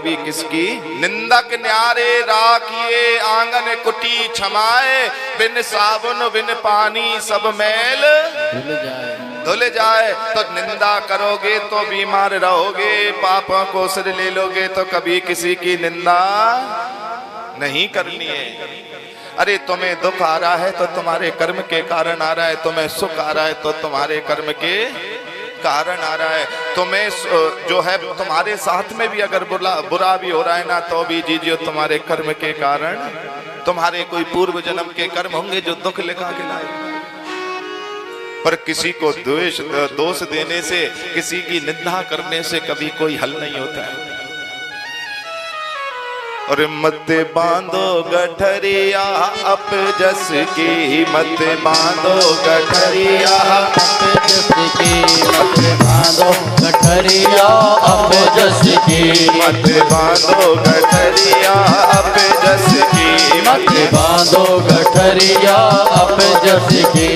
कभी किसकी। निंदक न्यारे राखिए आंगन कुटी क्षमाए, बिन साबुन बिन पानी सब मैल धुल जाए। तो निंदा करोगे तो बीमार रहोगे, पापों को सिर ले लोगे तो कभी किसी की निंदा नहीं करनी है। अरे तुम्हें दुख आ रहा है तो तुम्हारे कर्म के कारण आ रहा है, तुम्हें सुख आ रहा है तो तुम्हारे कर्म के कारण आ रहा है। तुम्हें जो है तुम्हारे साथ में भी अगर बुरा भी हो रहा है ना, तो भी जीजिए तुम्हारे कर्म के कारण। तुम्हारे कोई पूर्व जन्म के कर्म होंगे जो दुख लेकर के लाए। पर किसी को दोष देने से, किसी की निंदा करने से कभी कोई हल नहीं होता है। और मत बांधो गठरिया अपजस की, मत बांधो गठरिया अपजस की, मत बांधो गठरिया अपजस की, मत बांधो गठरिया अपजस की, मत बांधो गठरिया अपजस की।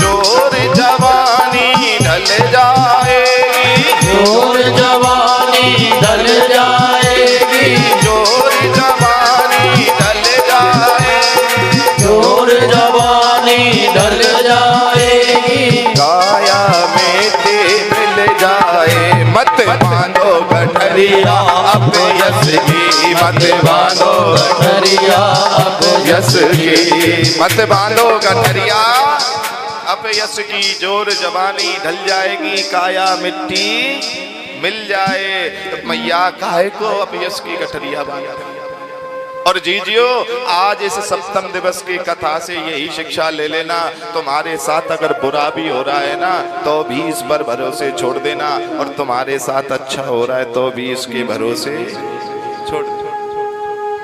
जोर जवानी ढल जाएगी, जोर जवानी ढल जाएगी, जोर जवानी ढल जाएगी, जोर जवानी ढल जाएगी, काया मेटे मिल जाए। मत बांधो गठरिया अपयस की, मत बांधो गठरिया अपजस की, मत बांधो गठरिया अपयस की। जोर जवानी ढल जाएगी, काया मिट्टी मिल जाए। तो मैया काहे को अपयस की गठरिया बांधे। और जीजियो आज इस सप्तम दिवस की कथा से यही शिक्षा ले लेना, तुम्हारे साथ अगर बुरा भी हो रहा है ना, तो भी इस पर भरोसे छोड़ देना, और तुम्हारे साथ अच्छा हो रहा है तो भी इसके भरोसे छोड़।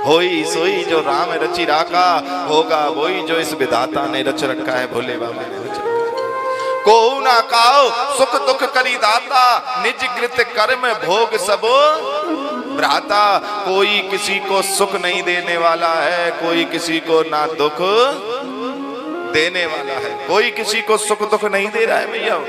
होई सोई जो राम रचि राका, होगा वही जो इस विधाता ने रच रखा है, भोले बाबा ने रच रखा है। को ना काओ सुख दुख करी दाता, निज कृत कर्म भोग सबो भ्राता। कोई किसी को सुख नहीं देने वाला है, कोई किसी को ना दुख देने वाला है, कोई किसी को सुख दुख नहीं दे रहा है भैया।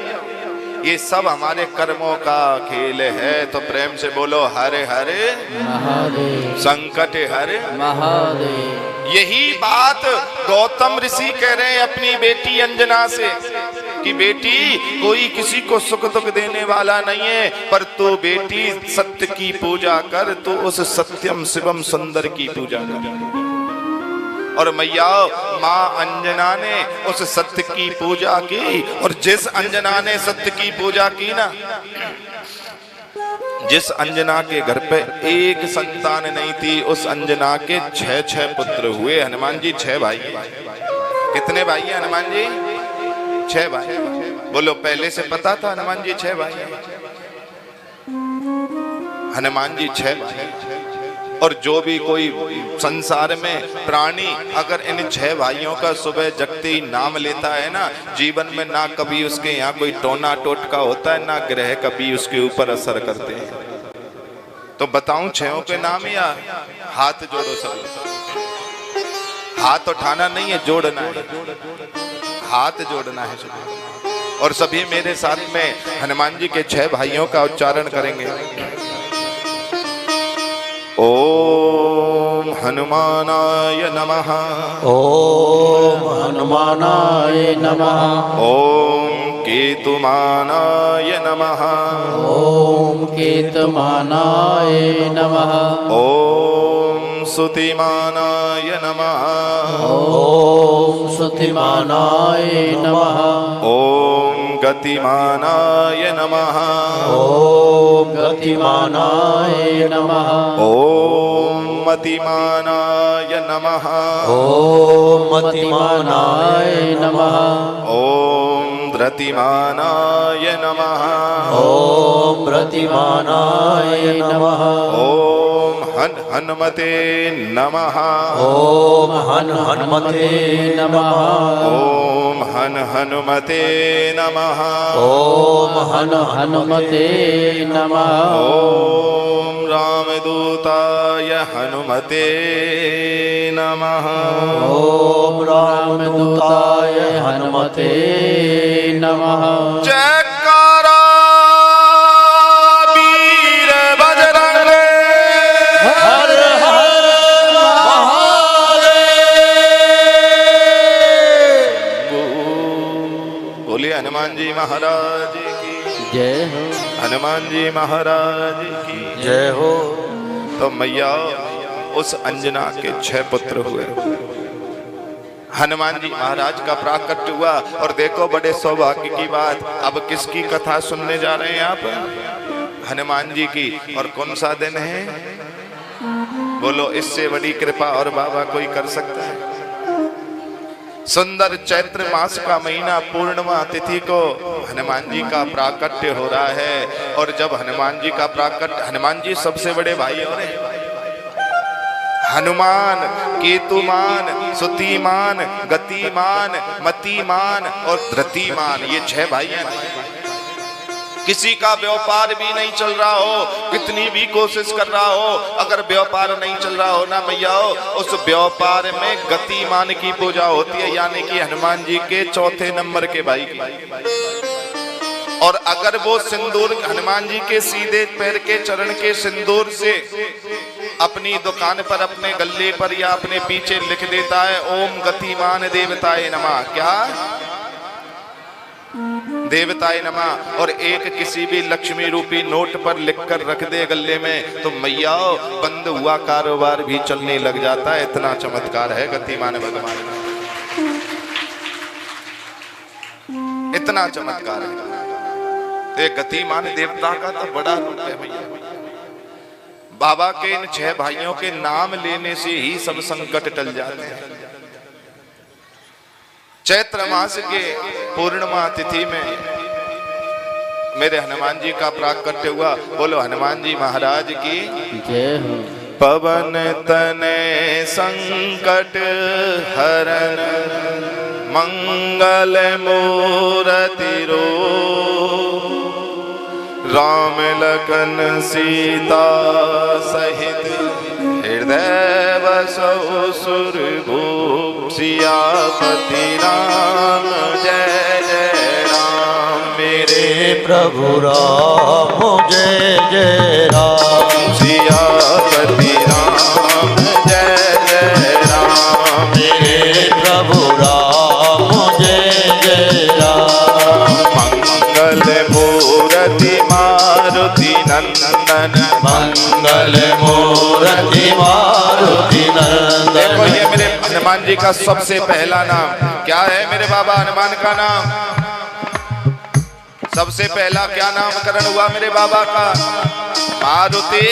ये सब हमारे कर्मों का खेल है। तो प्रेम से बोलो हरे हरे महादेव, संकट हरे महादेव। यही बात गौतम ऋषि कह रहे हैं अपनी बेटी अंजना से कि बेटी कोई किसी को सुख दुख देने वाला नहीं है, पर तू बेटी सत्य की पूजा कर, तू उस सत्यम शिवम सुंदर की पूजा कर। और मैया माँ अंजना ने उस सत्य की पूजा की, और जिस अंजना ने सत्य की पूजा की ना, जिस अंजना के घर पे एक संतान नहीं थी, उस अंजना के 6 पुत्र हुए। हनुमान जी 6 भाई। कितने भाई हैं हनुमान जी? 6 भाई। बोलो पहले से पता था हनुमान जी 6 भाई? हनुमान जी 6 भाई। और जो भी कोई संसार में प्राणी अगर इन 6 भाइयों का सुबह जगते ही नाम लेता है ना, जीवन में ना कभी उसके यहाँ कोई टोना टोटका होता है, ना ग्रह कभी उसके ऊपर असर करते हैं। तो बताऊं 6 के नाम या हाथ जोड़ो सब। हाथ उठाना नहीं है, जोड़ना है, हाथ जोड़ना है सब। और सभी मेरे साथ में हनुमान जी के 6 भाइयों का उच्चारण करेंगे। ओम हनुमानाय नमः। ओम हनुमानाय नमः। ओम केतुमानाय नमः। ओम केतुमानाय नमः। ओम सुतिमानाय नमः। ओम सुतिमानाय नमः। ओम गतिमानाय नमः। ओम गतिमानाय नमः। ओम मतिमानाय नमः। ओम मतिमानाय नमः। ओम धृतिमानाय नमः। ओम प्रतिमानाय नमः। ओम हनुमते नमः। ओम हनुमते नमः। ओम हनुमते नमः। ओम हनुमते नमः। ओम रामदूताय हनुमते नमः। ओम रामदूताय हनुमते नमः। जयकारा वीर बजरंग हनुमान जी महाराज की जय हो। हनुमान जी महाराज की जय हो। तो मैया उस अंजना के 6 पुत्र हुए। हनुमान जी महाराज का प्राकट्य हुआ और देखो बड़े सौभाग्य की बात, अब किसकी कथा सुनने जा रहे हैं आप? हनुमान जी की। और कौन सा दिन है? बोलो, इससे बड़ी कृपा और बाबा कोई कर सकता है? सुंदर चैत्र मास का महीना पूर्णिमा तिथि को हनुमान जी का प्राकट्य हो रहा है। और जब हनुमान जी का प्राकट्य, हनुमान जी सबसे बड़े भाई हो रहे हैं। हनुमान, केतुमान, सुतिमान, गतिमान, मतिमान और धृतिमान, ये 6 भाई हैं। किसी का व्यापार भी नहीं चल रहा हो, कितनी भी कोशिश कर रहा हो, अगर व्यापार नहीं चल रहा हो ना मैया, उस व्यापार में गतिमान की पूजा होती है, यानी कि हनुमान जी के 4थे नंबर के भाई की। और अगर वो सिंदूर हनुमान जी के सीधे पैर के चरण के सिंदूर से अपनी दुकान पर, अपने गले पर या अपने पीछे लिख देता है ओम गतिमान देवताय नमः, क्या देवताय नमः, और एक किसी भी लक्ष्मी रूपी नोट पर लिखकर रख दे गले में, तो मैया बंद हुआ कारोबार भी चलने लग जाता है। इतना चमत्कार है गतिमान भगवान का, इतना चमत्कार है। एक गतिमान देवता का तो बड़ा रूप है भैया। बाबा के इन 6 भाइयों के नाम लेने से ही सब संकट टल जाते हैं। चैत्र मास के पूर्णिमा तिथि में मेरे हनुमान जी का प्राकट्य हुआ। बोलो हनुमान जी महाराज की जय हो। पवन तनय संकट हरन मंगल मूरति रो, राम लखन सीता सहित हृदय बसौ सुरभूप, सियापति राम जय जय राम। मेरे प्रभु राम जय जय राम। सियापति राम जय जय राम। मेरे प्रभु राम जय जय राम। मंगल मूरति मारुति नंदन, मंगल मूरति मारुति नंदन। देखो ये मेरे हनुमान जी का सबसे पहला नाम क्या है? मेरे बाबा हनुमान का नाम सबसे पहला क्या नामकरण हुआ मेरे बाबा का? मारुति।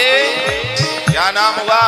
क्या नाम हुआ?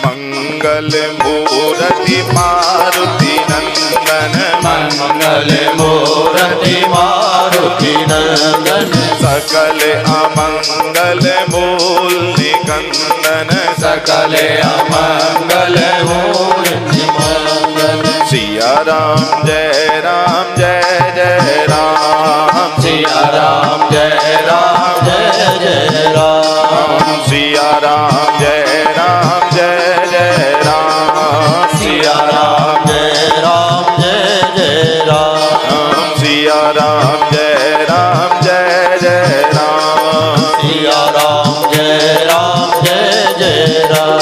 मंगल मूरति मारुति नंदन, मंगल मूरति मारुति नंदन। सकल अमंगल मूल निकंदन, सकल अमंगल मूल निकंदन। सिया राम जय राम जय जय राम। सिया राम जय राम जय जय राम। सिया राम जय राम जय जय राम। सिया राम जय राम जय जय राम। सिया राम जय राम जय जय राम। सिया राम जय राम जय जय राम।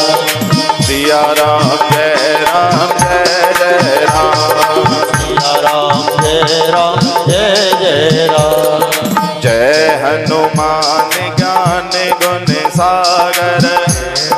सिया राम जय राम जय जय राम। सिया राम जय राम जय जय राम। जय हनुमान ज्ञान गुण सागर,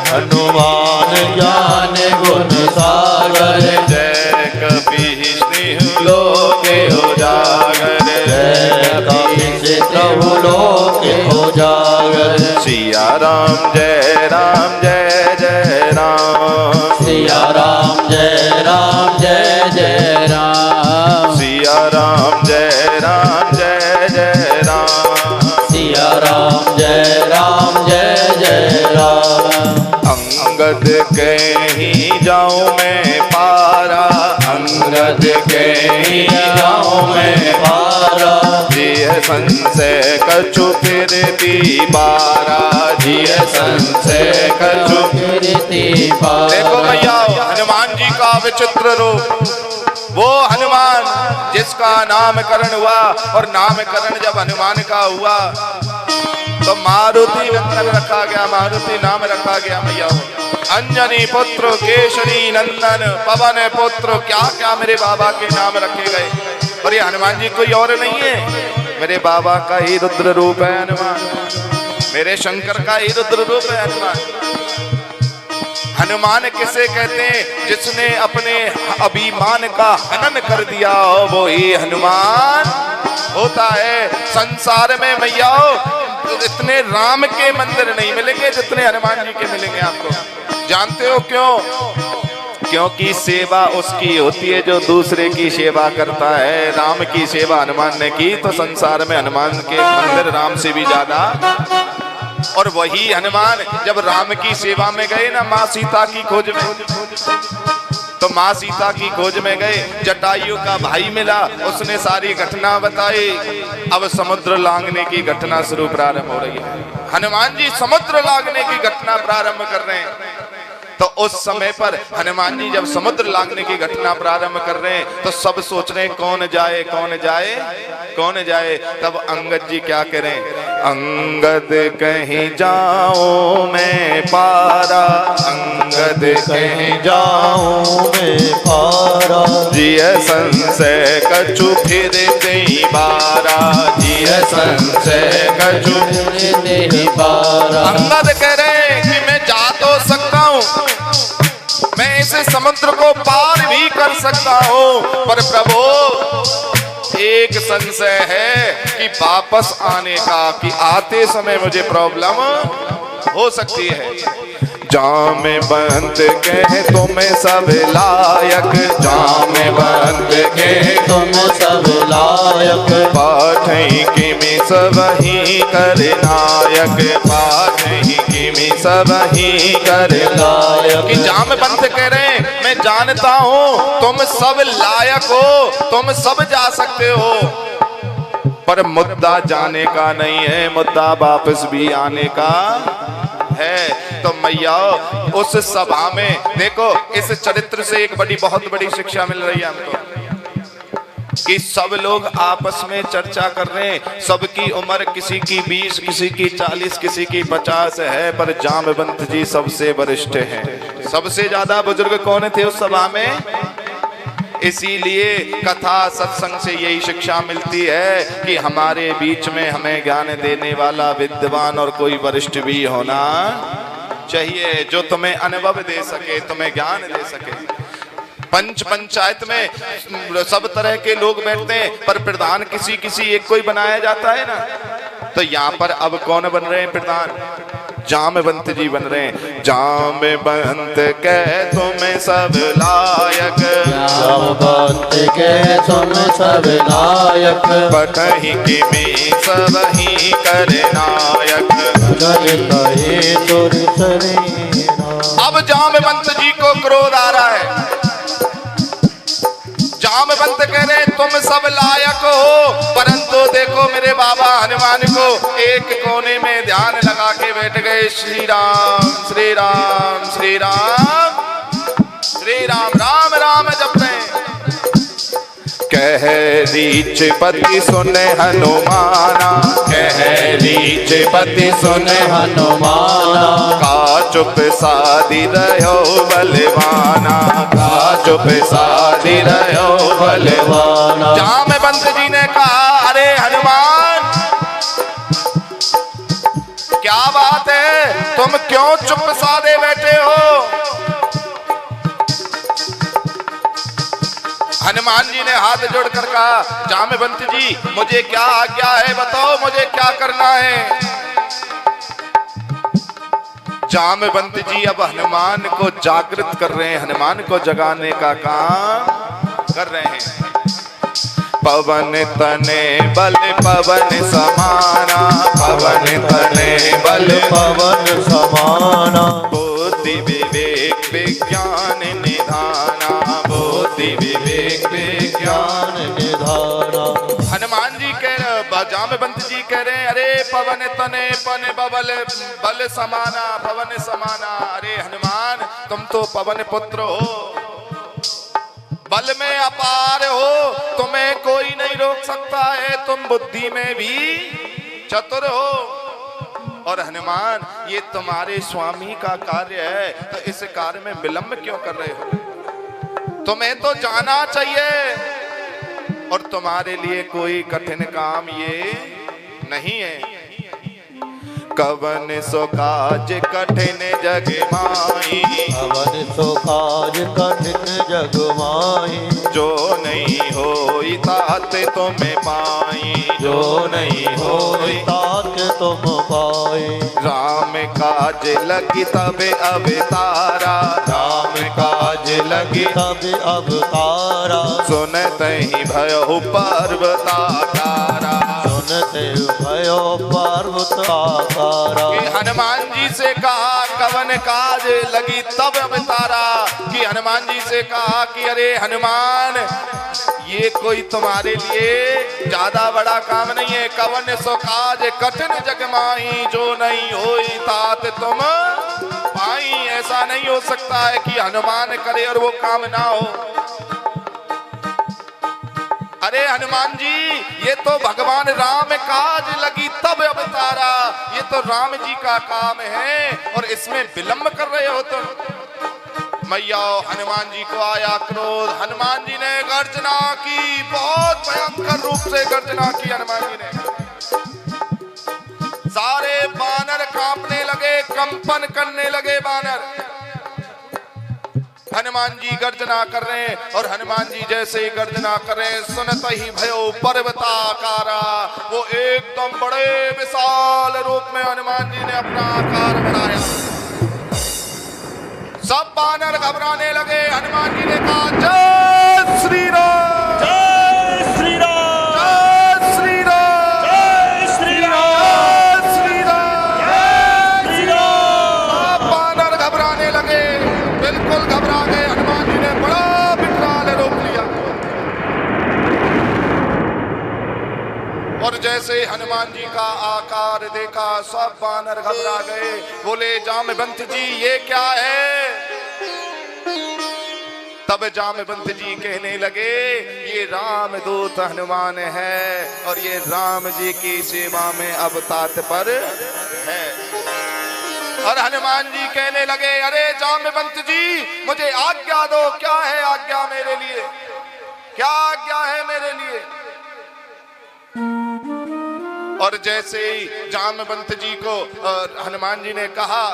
हनुमान ज्ञान गुण सागर। जय कपीश तिहुँ लोके उजागर। जय कपीश तिहुँ लोके उजागर। सिया राम जय राम जय जय राम। सिया राम जय राम जय जय राम। सिया राम जय राम जय जय राम। सिया राम जय राम जय जय राम। अंगद के ही जाऊं मैं पारा, अंगद के ही जाऊं मैं पारा। जिय संशय कछु फिर बारा, जिय संशय कछु फिरती पारा। देखो भैया हनुमान जी का विचित्र रूप, वो हनुमान जिसका नामकरण हुआ, और नामकरण जब हनुमान का हुआ तो मारुति नंदन रखा गया, मारुति नाम रखा गया भैया। अंजनी पुत्र केशरी नंदन, पवन पुत्र, क्या क्या मेरे बाबा के नाम रखे गए। और ये हनुमान जी कोई और नहीं है, मेरे बाबा का ही रुद्र रूप है हनुमान, मेरे शंकर का ही रुद्र रूप है हनुमान। हनुमान किसे कहते हैं? जिसने अपने अभिमान का हनन कर दिया हो वो ही हनुमान होता है। संसार में मैया इतने राम के मंदिर नहीं मिलेंगे जितने हनुमान जी के मिलेंगे आपको। जानते हो क्यों? क्योंकि सेवा उसकी होती है जो दूसरे की सेवा करता है। राम की सेवा हनुमान ने की तो संसार में हनुमान के मंदिर राम से भी ज्यादा। और वही हनुमान जब राम की सेवा में गए ना माँ सीता की खोज में, तो माँ सीता की खोज में गए, जटायु का भाई मिला, उसने सारी घटना बताई। अब समुद्र लांघने की घटना शुरू प्रारंभ हो रही है। हनुमान जी समुद्र लांघने की घटना प्रारंभ कर रहे हैं। तो उस समय पर हनुमान जी जब समुद्र लांघने की घटना प्रारंभ कर रहे हैं तो सब सोच रहे हैं कौन जाए कौन जाए कौन जाए। तब अंगद जी क्या करें? अंगद कहीं जाओ मैं पारा, अंगद कहीं जाऊं मैं पारा, जिय संशय कछु फिर दे बारा, जिय संशय कछु फिर दे बारा। अंगद कह रहे कि मैं जा तो सकता हूँ, मैं इस समुद्र को पार भी कर सकता हूँ, पर प्रभु एक संशय है कि वापस आने का, कि आते समय मुझे प्रॉब्लम हो सकती है। जाम बंद कहे तुम्हें सब लायक, जाम बंद कहे तुम सब लायक, पाठई कि में सब ही कर नायक, पाठई कि में सब ही कर लायक। कि जाम बंद कह रहे हैं मैं जानता हूँ तुम सब लायक हो, तुम सब जा सकते हो, पर मुद्दा जाने का नहीं है, मुद्दा वापस भी आने का है। तो मैया उस सभा में देखो, इस चरित्र से एक बहुत बड़ी शिक्षा मिल रही है हमको कि सब लोग आपस में चर्चा कर रहे हैं। सबकी उम्र किसी की 20, किसी की 40, किसी की 50 है, पर जामवंत जी सबसे वरिष्ठ हैं। सबसे ज्यादा बुजुर्ग कौन थे उस सभा में? इसीलिए कथा सत्संग से यही शिक्षा मिलती है कि हमारे बीच में हमें ज्ञान देने वाला विद्वान और कोई वरिष्ठ भी होना चाहिए, जो तुम्हें अनुभव दे सके, तुम्हें ज्ञान दे सके। पंचायत में सब तरह के लोग बैठते हैं, पर प्रधान किसी एक कोई बनाया जाता है ना। तो यहाँ पर अब कौन बन रहे हैं प्रधान? जामवंत जी बन रहे हैं। जामवंत कह तुम्हें सब लायक, जामवंत कह तुम सब लायक, पठहि कि में सब ही कर नायक, कर कहे तुर शरीरा। अब जामवंत जी को क्रोध आ रहा है। जामवंत कह रहे तुम सब लायक हो, परंतु देखो मेरे बाबा हनुमान को एक कोने में ध्यान लगा के बैठ गए। श्री राम श्री राम श्री राम श्री राम, राम राम जप रहे। कह रीच पति सुन हनुमाना, कह रीच पति सुन हनुमाना, का चुप साधी रहो बलवाना, का चुप साधी रहो बलवाना। जामवंत जी ने कहा अरे हनुमान क्या बात है, तुम क्यों चुप साधे बैठे हो? हनुमान जी ने हाथ जोड़कर कहा जामवंत जी मुझे क्या आज्ञा है, बताओ मुझे क्या करना है। जामवंत जी अब हनुमान को जागृत कर रहे हैं, हनुमान को जगाने का काम कर रहे हैं। पवन तने बल पवन समाना, पवन तने बल पवन समाना, बुद्धि विवेक विज्ञान निधाना, बुद्धि विवेक विज्ञान निधाना। हनुमान जी कह रहे, जामवंत जी कह रहे हैं अरे पवन तने पन बल बल समाना, पवन समाना। अरे हनुमान तुम तो पवन पुत्र हो, बल में अपार हो, तुम्हें कोई नहीं रोक सकता है, तुम बुद्धि में भी चतुर हो। और हनुमान ये तुम्हारे स्वामी का कार्य है, तो इस कार्य में विलंब क्यों कर रहे हो? तुम्हें तो जाना चाहिए। और तुम्हारे लिए कोई कठिन काम ये नहीं है। कवन सो काज कठिन जग माही, कवन सो काज कठिन जग माही, जो नहीं होई तात तुम्हें पाई, जो नहीं होई तात तुम पाए। राम काज लगी तब अवतारा, राम काज लगी तब अवतारा, सुनते ही भयो पर्वताकारा, सुनते भयो पर्वत आकारा। कि हनुमान जी से कहा कवन काज लगी तब अवतारा, कि हनुमान जी से कहा कि अरे हनुमान ये कोई तुम्हारे लिए ज्यादा बड़ा काम नहीं है। कवन सो काज कठिन जग माही, जो नहीं होई तात तुम पाई। ऐसा नहीं हो सकता है कि हनुमान करे और वो काम ना हो। अरे हनुमान जी ये तो भगवान राम काज लगी तब अवतारा, ये तो राम जी का काम है और इसमें विलंब कर रहे हो तुम। मैया हनुमान जी को आया क्रोध, हनुमान जी ने गर्जना की, बहुत भयंकर रूप से गर्जना की हनुमान जी ने। सारे बानर कांपने लगे, कंपन करने लगे बानर। हनुमान जी गर्जना कर रहे हैं और हनुमान जी जैसे ही गर्जना कर रहे हैं, सुनते ही भयो पर्वताकारा, वो एकदम बड़े विशाल रूप में हनुमान जी ने अपना आकार बढ़ाया। सब बानर घबराने लगे। हनुमान जी ने कहा जय श्री राम, जय श्री राम, जय श्री राम, जय श्री राम, जय श्री राम, जय श्री राम। सब बानर घबराने लगे, बिल्कुल घबरा गए। हनुमान जी ने बड़ा विकराल रूप लिया और जैसे हनुमान जी का आकार देखा सब बानर घबरा गए। बोले जामवंत जी ये क्या है? तब जामवंत जी कहने लगे ये रामदूत हनुमान है और ये राम जी की सेवा में अब तात्पर है। और हनुमान जी कहने लगे अरे जामवंत जी मुझे आज्ञा दो, क्या है आज्ञा मेरे लिए, क्या आज्ञा है मेरे लिए? और जैसे ही जामवंत जी को हनुमान जी ने कहा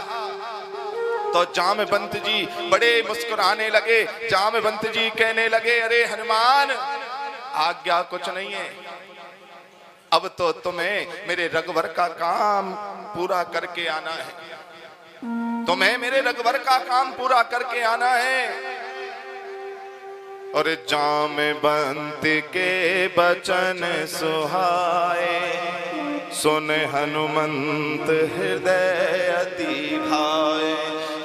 तो जामवंत जी बड़े मुस्कुराने लगे। जामवंत जी कहने लगे अरे हनुमान आज्ञा कुछ नहीं है, अब तो तुम्हें मेरे रघुवर का काम पूरा करके आना है, तुम्हें मेरे रघुवर का काम पूरा करके आना है। और जामवंत के बचन सुहाए, सुन हनुमंत हृदय अति भाए।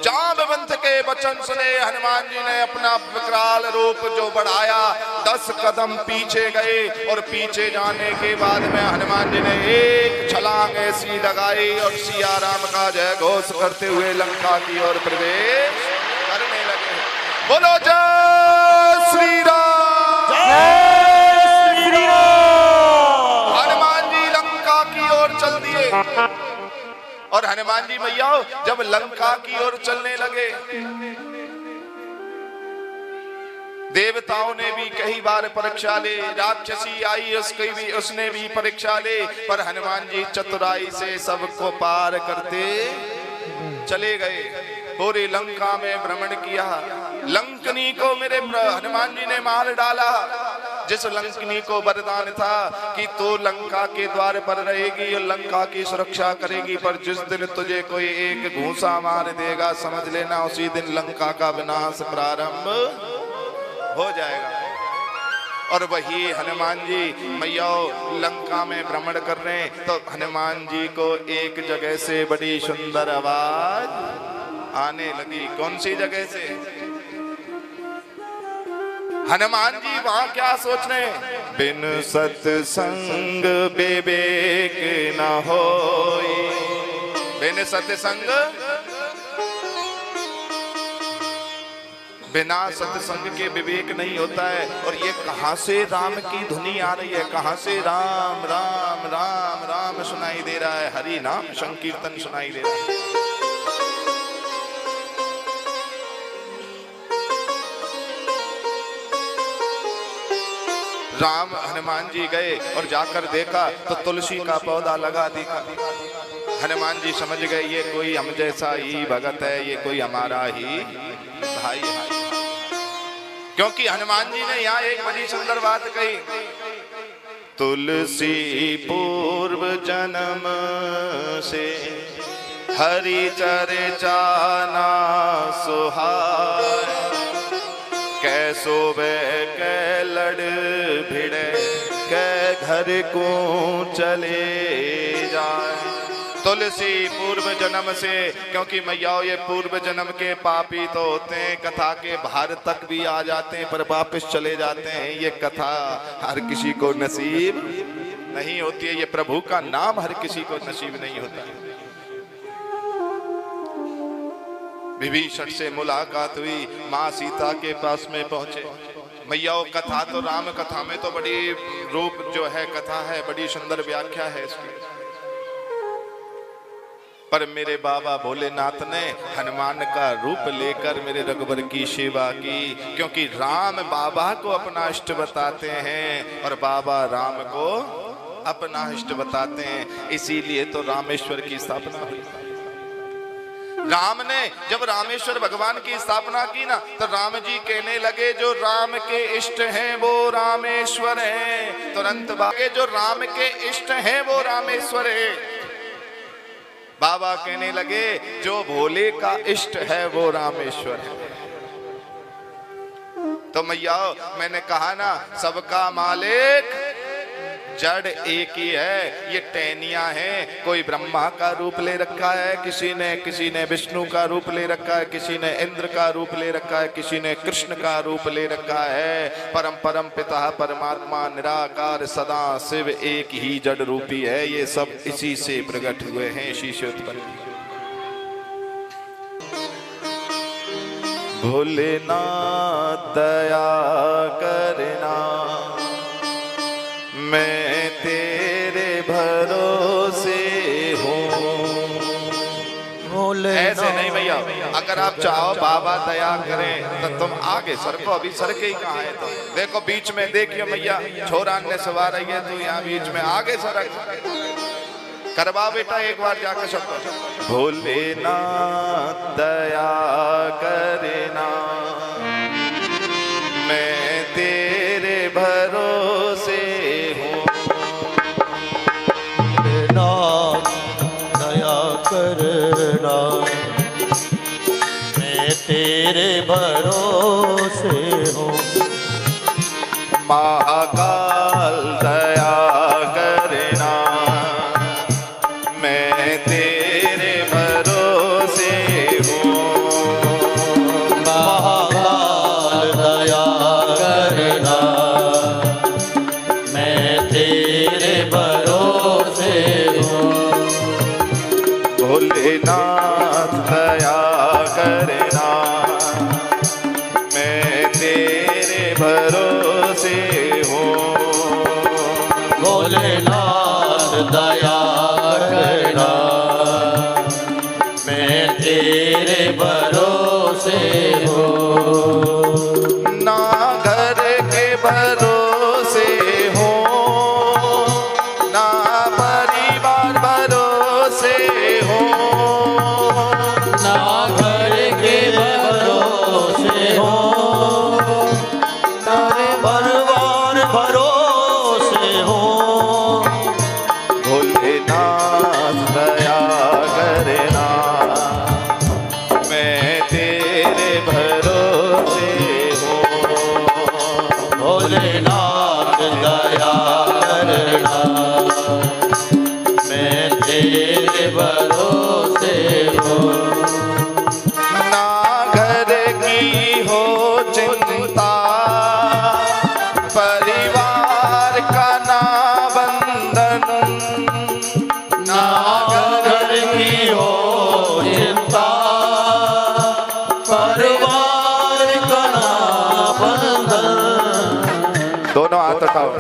जामवंत के वचन सुने हनुमान जी ने अपना विकराल रूप जो बढ़ाया, 10 कदम पीछे गए और पीछे जाने के बाद में हनुमान जी ने एक छलांग ऐसी लगाई और सिया राम का जय घोष करते हुए लंका की ओर प्रवेश करने लगे। बोलो जय श्री राम, जय श्री राम। हनुमान जी लंका की ओर चल दिए। और हनुमान जी मैया जब लंका की ओर चलने लगे, देवताओं ने भी कई बार परीक्षा ले, राक्षसी आई उसने भी परीक्षा ले, पर हनुमान जी चतुराई से सबको पार करते चले गए। पूरी लंका में भ्रमण किया, लंकनी को मेरे हनुमान जी ने मार डाला। जिस लंकनी को वरदान था कि तू लंका के द्वार पर रहेगी और लंका की सुरक्षा करेगी, पर जिस दिन तुझे कोई एक घूंसा मार देगा समझ लेना उसी दिन लंका का विनाश प्रारंभ हो जाएगा। और वही हनुमान जी मैया लंका में भ्रमण कर रहे हैं तो हनुमान जी को एक जगह से बड़ी सुंदर आवाज आने लगी। कौन सी जगह से? हनुमान जी वहां क्या सोच रहे हैं? बिन सत्संग विवेक न होई, बिन सत्संग, बिना सत्संग के विवेक नहीं होता है। और ये कहां से राम की धुनी आ रही है, कहां से राम राम राम राम सुनाई दे रहा है, हरि नाम संकीर्तन सुनाई दे रहा है। राम हनुमान जी गए और जाकर देखा तो तुलसी का पौधा लगा दिखा। हनुमान जी समझ गए ये कोई हम जैसा ही भगत है, ये कोई हमारा ही भाई है। क्योंकि हनुमान जी ने यहाँ एक बड़ी सुंदर बात कही, तुलसी पूर्व जन्म से हरि चर्चा ना सुहाय, कैसो वे कै लड़ भिड़े कै घर को चले जाए। तुलसी पूर्व जन्म से, क्योंकि मैया ये पूर्व जन्म के पापी तो होते हैं, कथा के बाहर तक भी आ जाते हैं पर वापस चले जाते हैं। ये कथा हर किसी को नसीब नहीं होती है, ये प्रभु का नाम हर किसी को नसीब नहीं होता। विभीषण से मुलाकात हुई, माँ सीता के पास में पहुंचे। मैया कथा तो राम कथा में तो बड़ी रूप जो है कथा है, बड़ी सुंदर व्याख्या है इसकी, पर मेरे बाबा भोलेनाथ ने हनुमान का रूप लेकर मेरे रघुवर की सेवा की, क्योंकि राम बाबा को अपना इष्ट बताते हैं और बाबा राम को अपना इष्ट बताते हैं। इसीलिए तो रामेश्वर की स्थापना हुई। राम ने जब रामेश्वर भगवान की स्थापना की ना, तो राम जी कहने लगे जो राम के इष्ट हैं वो रामेश्वर हैं। तुरंत बागे जो राम के इष्ट हैं वो रामेश्वर है। बाबा कहने लगे जो भोले का इष्ट है वो रामेश्वर है। तो मैया मैंने कहा ना, सबका मालिक जड़ एक ही है, ये टहनियां हैं। कोई ब्रह्मा का रूप ले रखा है, किसी ने विष्णु का रूप ले रखा है, किसी ने इंद्र का रूप ले रखा है, किसी ने कृष्ण का रूप ले रखा है। परम पिता परमात्मा निराकार सदा शिव एक ही जड़ रूपी है। ये सब इसी से प्रकट हुए हैं, इसी से उत्पन्न। भोलेनाथ दया करना, मैं तेरे भरोसे हूँ। ऐसे नहीं भैया, अगर आप चाहो बाबा दया करें तो तुम आगे सरको, अभी सरके ही कहाँ है। तो देखो बीच में देखियो मैया छोरा ने सवार रही है, तो यहाँ बीच में आगे सरक करवा बेटा एक बार जाकर सबको। भोलेनाथ दया करना, मैं तेरे भरोसे हूँ। दया करना, मैं तेरे भरोसे हूँ। महाकाल दया करना, मैं तेरे भरोसे हूँ। महाकाल दया करना, मैं तेरे भरोसे हूँ। भोलेनाथ दया करना, मैं तेरे भरोसे हूँ। भोलेनाथ दया करना, मैं तेरे भरोसे हूँ। ना घर के भरोसे हो, ना परिवार भरोसे हो, ना घर के भरोसे हो, ना परिवार भरोसे हो। भोलेनाथ दया करना, मैं तेरे भरोसे हूँ। भोलेनाथ दया करना, मैं तेरे भरोसे हूँ। ना घर की हो चिंता, परिवार का ना बंधन, ना घर की हो चिंता, परिवार का ना बंधन। दोनों हाथ उठाओ।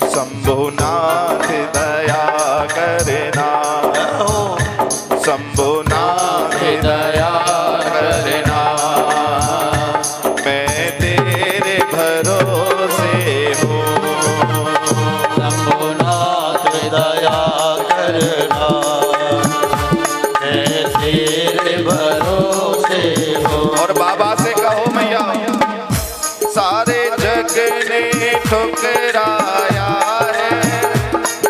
शंभुनाथ दया करना, शंभुनाथ दया करना, मैं तेरे भरोसे तेरे भरोसे हूँ। और बाबा से कहो मैया, सारे जग ने ठुकराया है,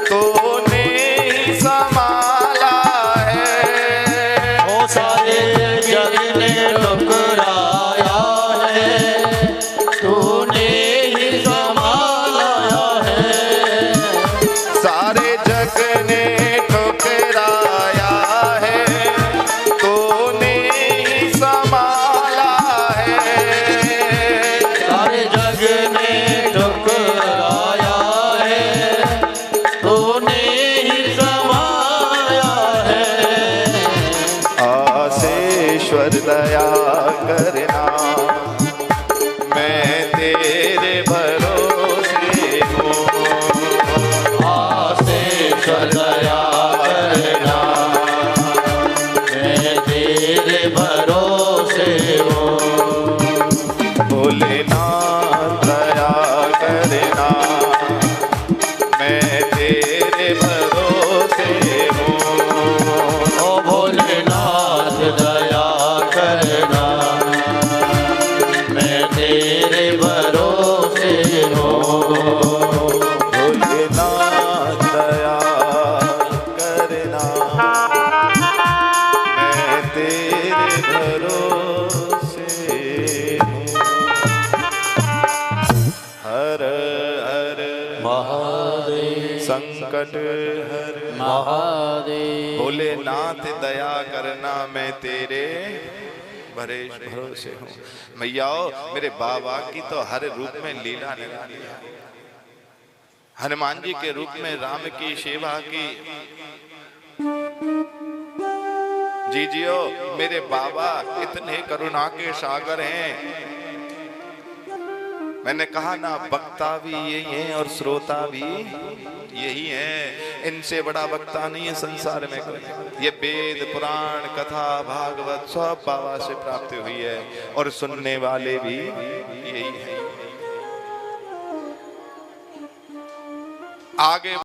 तूने ही संभाला है। ओ सारे जग ने ठुकराया है, तूने ही संभाला है। सारे जग ने ठुकराया है, तूने ही संभाला है। सारे जग ने ठुकराया है, तूने ही संभाला है। आसेश्वर दया करना, मैं तेरे भरोसे हूँ। आसेश्वर दया करना, मैं तेरे भरोसे हूँ। भोलेनाथ दया करना, मैं तेरे भरोसे हूँ। ओ भोलेनाथ दया करना, मैं तेरे भरोसे हूँ। भोलेनाथ दया करना, मैं तेरे भरोसे हूँ। हर हर महादेव संकट हर महादेव। भोलेनाथ दया करना, मैं तेरे भरोसे हूँ। मैयाओ, मेरे बाबा की तो हर रूप में लीला निराली है। हनुमान जी के रूप में राम की सेवा की। जी जियो, मेरे बाबा इतने करुणा के सागर हैं। मैंने कहा ना, वक्ता भी यही है और श्रोता भी यही है। इनसे बड़ा वक्ता नहीं है संसार में कोई। ये वेद पुराण कथा भागवत सब बाबा से प्राप्त हुई है, और सुनने वाले भी यही है। आगे